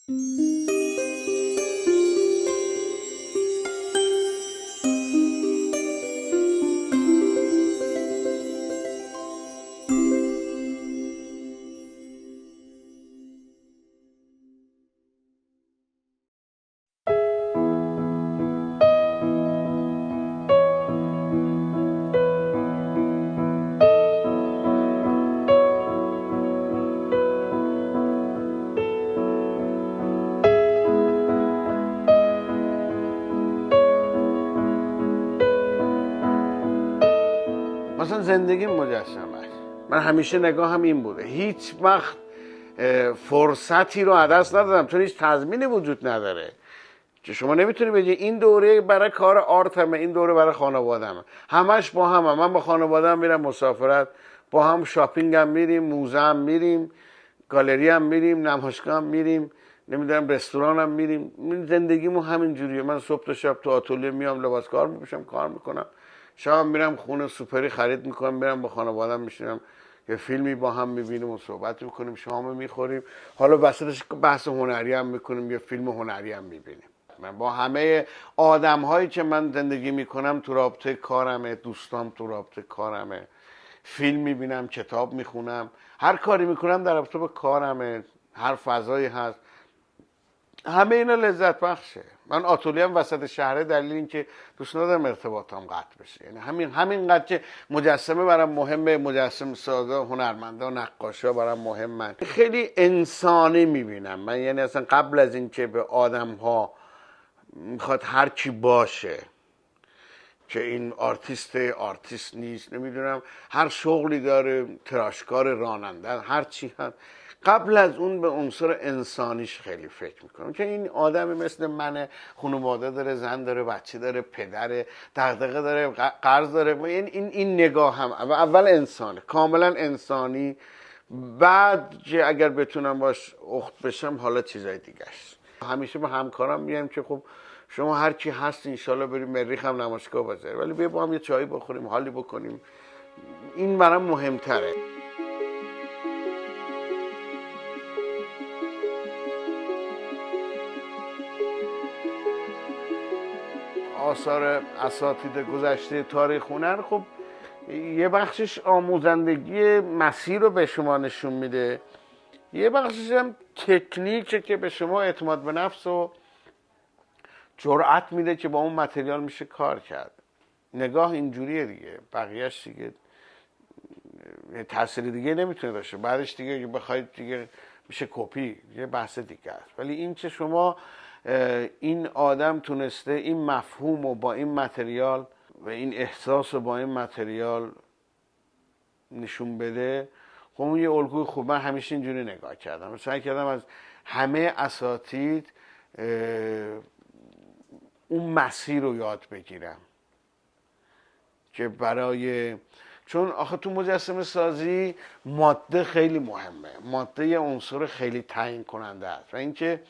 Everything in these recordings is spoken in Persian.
مثلا زندگی مجسمه است. من همیشه نگاهم این بوده، هیچ وقت فرصتی رو عدس ندادم، چون هیچ تضمینی وجود نداره که شما نمیتونی بگی این دوره برای کار آرتمه، این دوره برای خانواده‌مه. همش با هم. من با خانواده‌ام میرم مسافرت، با هم شاپینگ هم میریم، موزه هم میریم، گالری هم میریم، نمایشگاه هم میریم، نمیدونم رستوران هم میریم. زندگیمو همین جوریه. من صبح تا شب تو آتلیه میام، لباس کار میپوشم، کار میکنم، شب میرم خونه سوپری خرید میکنم، میرم با خانواده‌ام میشینم یه فیلمی با هم میبینیم و صحبت میکنیم، شام میخوریم، حالا وسطش بحث هنری هم میکنیم، یه فیلم هنری هم میبینیم. من با همه آدم هایی که من زندگی میکنم تو رابطه کارمه، دوستام تو رابطه کارمه، فیلم میبینم، کتاب میخونم، هر کاری میکنم در رابطه با کارمه، هر فضایی هست، همه اینا لذت بخشه. من آتولیم وسط شهره، دلیل این که دوست ندارم ارتباطم قطع بشه. یعنی همینقدر که مجسمه برام مهمه، مجسم سازا، هنرمندا، نقاشا برام مهمن. خیلی انسانی میبینم من. یعنی اصلا قبل از این که به آدم ها میخواد هر چی باشه که این آرتیست نیست، نمیدونم هر شغلی داره، تراشکار، راننده، هر چی هست، قبل از اون به عنصر انسانیش خیلی فکر میکنم که این آدم مثل منه، خانواده داره، زن داره، بچه داره، پدره، دغدغه داره، قرض داره. این نگاه هم اول انسانه، کاملا انسانی. بعد که اگر بتونم باش اخت بشم حالا چیزای دیگه است. همیشه با همکارم میگم که خب شما هر چی هست انشالله بریم مریخ هم نمایشگاه بذاریم، ولی بیا با هم یه چایی بخوریم، حالی بکنیم. این برام مهمتره. آثار اساتید گذشته تاریخ هنر خب یه بخشش آموزندگی مسیر رو به شما نشون میده، یه بخشش هم تکنیکه که به شما اعتماد به نفس و جرأت میده که با اون متریال میشه کار کرد. نگاه اینجوریه دیگه، بقیهش دیگه تأثیر دیگه نمیتونه داشته. بعدش دیگه بخواید دیگه میشه کپی، یه بحث دیگه است. ولی این که شما این آدم تونسته این مفهوم و با این متریال و این احساس رو با این متریال نشون بده، خب اون یه الگوی خوب. من همیشه اینجوری نگاه کردم، سعی کردم از همه اساتید اون مسیر رو یاد بگیرم که برای، چون آخه تو مجسمه سازی ماده خیلی مهمه، ماده یه عنصر خیلی تعیین کننده است و اینکه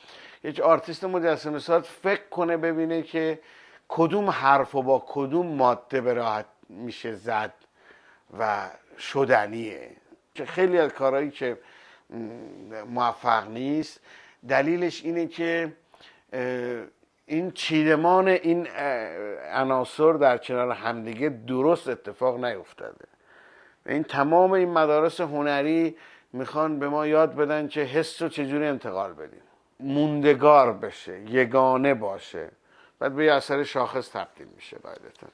یک آرتیست مجسمه ساز فکر کنه ببینه که کدوم حرف و با کدوم ماده به راحت میشه زد و شدنیه. که خیلی از کارهایی که موفق نیست دلیلش اینه که این چیدمان این عناصر در کنار همدیگه درست اتفاق نیفتاده. این تمام این مدارس هنری میخوان به ما یاد بدن که حس رو چجوری انتقال بدیم، موندگار بشه، یگانه باشه، بعد به یه اثر شاخص تبدیل میشه. قاعدتا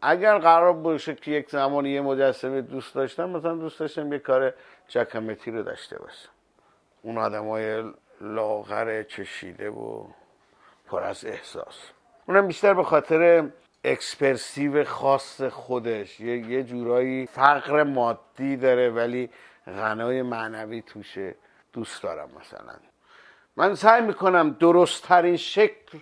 اگر قرار باشه که یک زمانی یه مجسمه دوست داشتم، مثلا دوست داشتم یه کار جاکامتی رو داشته باشم، اون آدمای لاغر چشیده و پر از احساس. اونم بیشتر به خاطر اکسپرسیو خاص خودش، یه جورایی فقر مادی داره ولی غنای معنوی توشه. دوست دارم. مثلا من سعی میکنم درست ترین شکل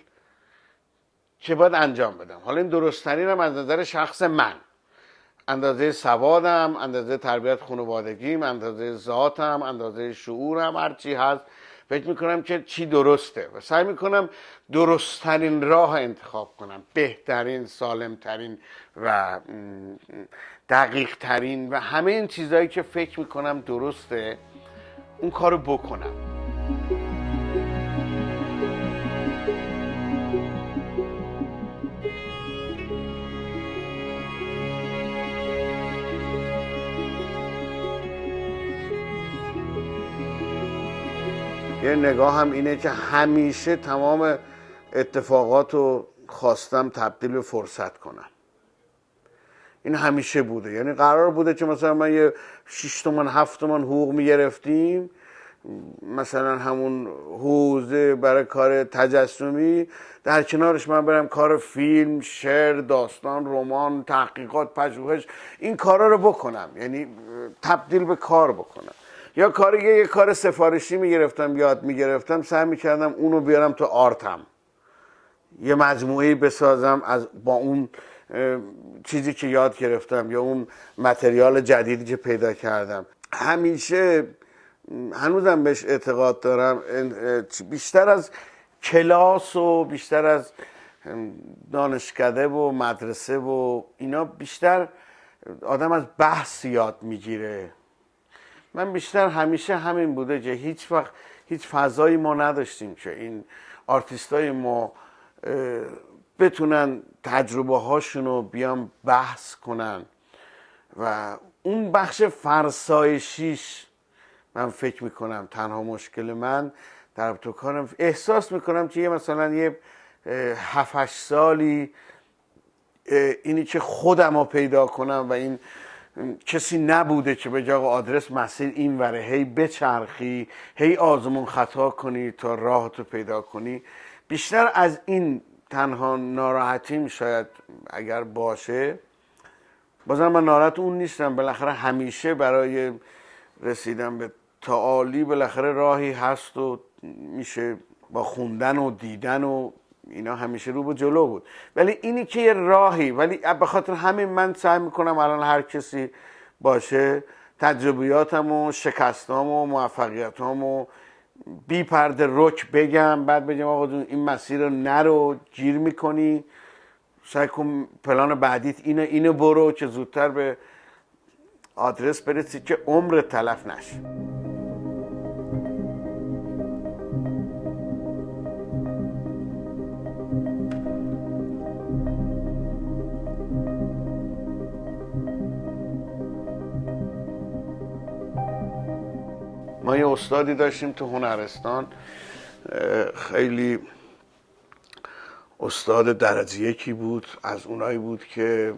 که باید انجام بدم. حالا این درست ترینم از نظر شخص من، اندازه سوادم، اندازه تربیت خانوادگیم، اندازه ذاتم، اندازه شعورم، هر چی هست فکر میکنم که چی درسته و سعی میکنم درستترین راه انتخاب کنم، بهترین، سالمترین و دقیق ترین و همه این چیزهایی که فکر میکنم درسته اون کارو بکنم. یه نگاه هم اینه که همیشه تمام اتفاقات رو خواستم تبدیل به فرصت کنم. این همیشه بوده. یعنی قرار بوده که مثلا من یه 6 تومن 7 تومن حقوق میگرفتیم، مثلا همون حوزه برای کار تجسمی، در کنارش من برم کار فیلم، شعر، داستان، رمان، تحقیقات، پژوهش، این کارا رو بکنم، یعنی تبدیل به کار بکنم. یا یه کار سفارشی میگرفتم، یاد میگرفتم، سعی میکردم اونو بیارم تو آرتم، یه مجموعه‌ای بسازم با اون چیزی که یاد گرفتم یا اون متریال جدیدی که پیدا کردم. همیشه هنوزم بهش اعتقاد دارم، بیشتر از کلاس و بیشتر از دانشکده و مدرسه و اینا، بیشتر آدم از بحث یاد میگیره. من بیشتر همیشه همین بوده که هیچ وقت هیچ فضایی ما نداشتیم که این آرتیستای ما بتونن تجربه هاشون رو بیان بحث کنن و اون بخش فرسایشیش، من فکر میکنم تنها مشکل من در تو کارم، احساس میکنم که مثلا یه 7-8 سالی اینی که خودم رو پیدا کنم و این کسی نبوده که بگه آقا آدرس مسیر این وره، هی بچرخی، هی آزمون خطا کنی تا راهتو پیدا کنی. بیشتر از این تنها ناراحتیم شاید اگر باشه. بازم من ناراحت اون نیستم، بالاخره همیشه برای رسیدن به تعالی بالاخره راهی هست و میشه با خوندن و دیدن و اینا همیشه رو به جلو بود. ولی اینی که یه راهی، ولی به خاطر همین من سعی میکنم الان هر کسی باشه تجربیاتم و شکستام و موفقیتام و بی پرده رک بگم، بعد بگم آقا جون این مسیر رو نرو، گیر میکنی، سعی کن پلان بعدیت اینو برو که زودتر به آدرس برسی که عمر تلف نشه. ما یه استادی داشتیم تو هنرستان، خیلی استاد درجه یکی بود، از اونایی بود که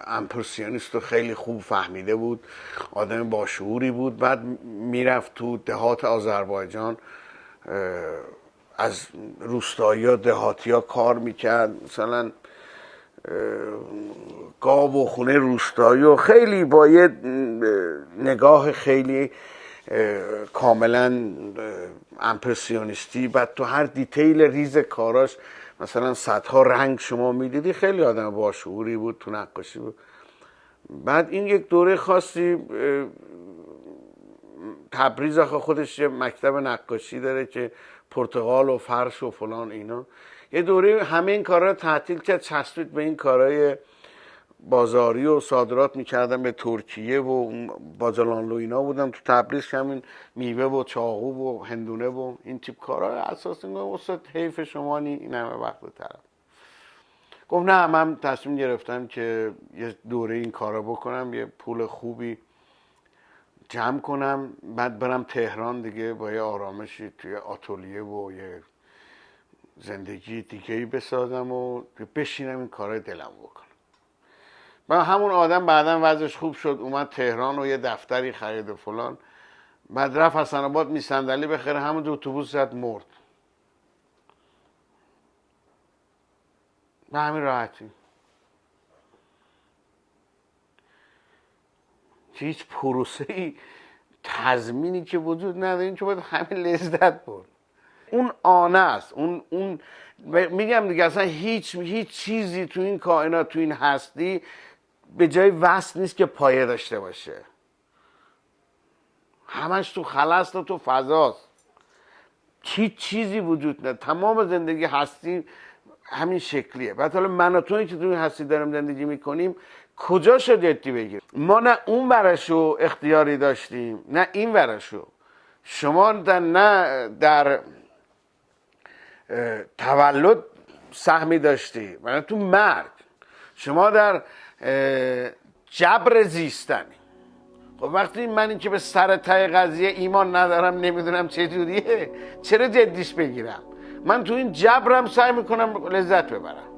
امپرسیونیست رو خیلی خوب فهمیده بود، آدم باشعوری بود. بعد میرفت تو دهات آذربایجان، از روستایی ها دهاتی ها کار میکرد، مثلا گاو و خونه روستایی، و خیلی با یه نگاه خیلی کاملا امپرسیونیستی. بعد تو هر دیتیل ریز کاراش مثلا صدها رنگ شما میدیدی، خیلی آدم باشعوری بود، تو نقاشی بود. بعد این یک دوره خاصی تبریز آخه خودش یه مکتب نقاشی داره که پرتغال و فرش و فلان اینا، یه دوره همه این کارا رو تعطیل کرد، چسبید به این کارهای بازاری و صادرات میکردم به ترکیه و باجالانلو اینا بودم تو تبریز، همین میوه و چاقو و هندونه و این تیپ کارا اساسا. گفتم استاد حیف شما نی این همه وقت طرف. گفت نه، من تصمیم گرفتم که یه دوره این کارا بکنم، یه پول خوبی جمع کنم، بعد برم تهران دیگه با یه آرامشی توی آتلیه و یه زندگی دیگه‌ای بسازم و بشینم این کارای دلم بکنم. و همون آدم بعداً وضعش خوب شد، اومد تهران و یه دفتری خرید و فلان، بعد رفت حسن آباد می صندلی بخره، همون اتوبوس زد مرد. به همین راحتی، هیچ پروسه‌ای تضمینی که وجود نداره، این که باید همین لذت برد. اون آنه است، اون میگم دیگه، اصلا هیچ چیزی تو این کائنات، تو این هستی به جای وصل نیست که پایه داشته باشه. همش تو خلاست و تو فضاست، هیچ چیزی وجود نداره. تمام زندگی هستی همین شکلیه. بعد حالا من و تویی که تو این هستی داریم زندگی میکنیم، کجا شد جدی بگیر؟ ما نه اون ورشو اختیاری داشتیم نه این ورشو. شما نه در تولد سهمی داشتی و نه تو مرگ. شما در جبر زیستنی. خب وقتی من این که به سر ته قضیه ایمان ندارم نمیدونم چه جوریه چرا جدیش بگیرم؟ من تو این جبرم سعی میکنم لذت ببرم.